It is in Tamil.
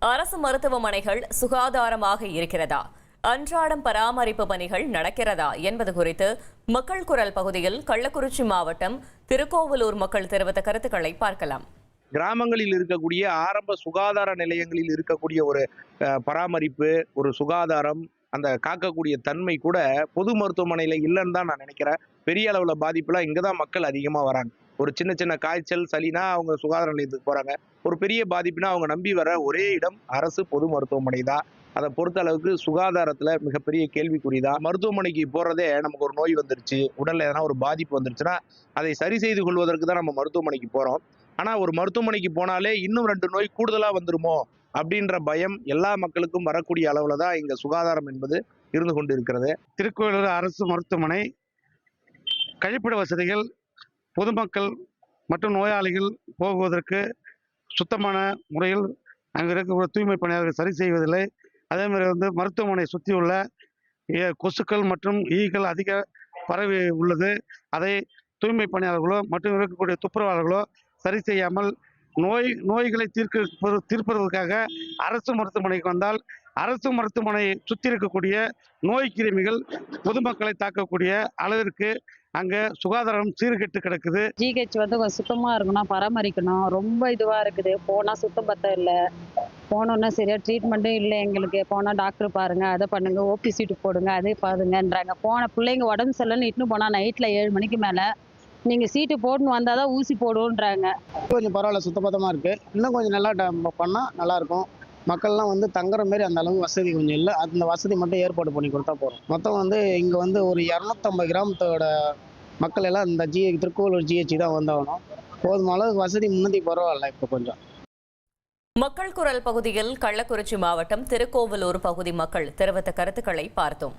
அரசு மருத்துவமனைகள் சுகாதாரமாக இருக்கிறதா, அன்றாடம் பராமரிப்பு பணிகள் நடக்கிறதா என்பது குறித்து மக்கள் குரல் பகுதியில் கள்ளக்குறிச்சி மாவட்டம் திருக்கோவலூர் மக்கள் தெரிவித்த கருத்துக்களை பார்க்கலாம். கிராமங்களில் இருக்கக்கூடிய ஆரம்ப சுகாதார நிலையங்களில் இருக்கக்கூடிய ஒரு பராமரிப்பு, ஒரு சுகாதாரம், அந்த காக்கக்கூடிய தன்மை கூட பொது மருத்துவமனையில இல்லைன்னு தான் நான் நினைக்கிறேன். பெரிய அளவுல பாதிப்புலாம் இங்கதான் மக்கள் அதிகமா வராங்க. ஒரு சின்ன சின்ன காய்ச்சல், சளினா அவங்க சுகாதார நிலையத்துக்கு போறாங்க. ஒரு பெரிய பாதிப்புனா அவங்க நம்பி வர ஒரே இடம் அரசு பொது மருத்துவமனை தான். அதை பொறுத்த அளவுக்கு சுகாதாரத்துல மிகப்பெரிய கேள்விக்குறிதான். மருத்துவமனைக்கு போறதே நமக்கு ஒரு நோய் வந்துருச்சு, உடல்ல எதனா ஒரு பாதிப்பு வந்துருச்சுன்னா அதை சரி செய்து கொள்வதற்கு தான் நம்ம மருத்துவமனைக்கு போறோம். ஆனா ஒரு மருத்துவமனைக்கு போனாலே இன்னும் 2 நோய் கூடுதலா வந்துருமோ அப்படின்ற பயம் எல்லா மக்களுக்கும் வரக்கூடிய அளவுல தான் இங்க சுகாதாரம் என்பது இருந்து கொண்டு இருக்கிறது. திருக்கோவிலூர் அரசு மருத்துவமனை கழிப்பிட வசதிகள் பொதுமக்கள் மற்றும் நோயாளிகள் போகுவதற்கு சுத்தமான முறையில் அங்கே இருக்கக்கூடிய தூய்மை பணியாளர்கள் சரி செய்வதில்லை. அதே மாதிரி மருத்துவமனை சுற்றியுள்ள கொசுக்கள் மற்றும் ஈக்கள் அதிக பரவி உள்ளது. அதை தூய்மை பணியாளர்களோ மற்றும் இருக்கக்கூடிய துப்புரவாளர்களோ சரி செய்யாமல் நோய்களை தீர்ப்பதற்காக அரசு மருத்துவமனைக்கு வந்தால் அரசு மருத்துவமனையை சுற்றி இருக்கக்கூடிய நோய் கிருமிகள் பொதுமக்களை தாக்கக்கூடிய அளவிற்கு அங்க சுகாதாரம் சீர்கெட்டு கிடக்குது. ஜிஹெச் கொஞ்சம் சுத்தமா இருக்கணும், பராமரிக்கணும். ரொம்ப இதுவா இருக்குது. போனா சுத்தம் பத்தம் இல்லை. போனோன்னா சரியா ட்ரீட்மெண்ட்டும் இல்லை. எங்களுக்கு போனால் டாக்டர் பாருங்க, அதை பண்ணுங்க, ஓபி சீட்டு போடுங்க, அதே பாருங்கன்றாங்க. போன பிள்ளைங்க உடம்பு சரியில்லைன்னு இட்டுன்னு போனால் நைட்டில் 7 மணிக்கு மேலே நீங்கள் சீட்டு போட்டுன்னு வந்தால் தான் ஊசி போடுவோன்றாங்க. கொஞ்சம் பரவாயில்ல, சுத்தபத்தமாக இருக்குது. இன்னும் கொஞ்சம் நல்லா பண்ணால் நல்லாயிருக்கும். மக்கள்லாம் தங்குற மாரி அந்த அளவுக்கு வசதி கொஞ்சம் இல்லை. அந்த வசதி மட்டும் ஏற்பாடு பண்ணி கொடுத்தா போகிறோம். மொத்தம் இங்கே ஒரு 250 கிராமத்தோட மக்கள் எல்லாம் இந்த திருக்கோவலூர் ஜிஹெச் தான் வந்தாகணும். போதுமான அளவுக்கு வசதி முன்னதி பரவாயில்ல. இப்போ கொஞ்சம் மக்கள் குரல் பகுதியில் கள்ளக்குறிச்சி மாவட்டம் திருக்கோவலூர் பகுதி மக்கள் தெரிவித்த கருத்துக்களை பார்த்தோம்.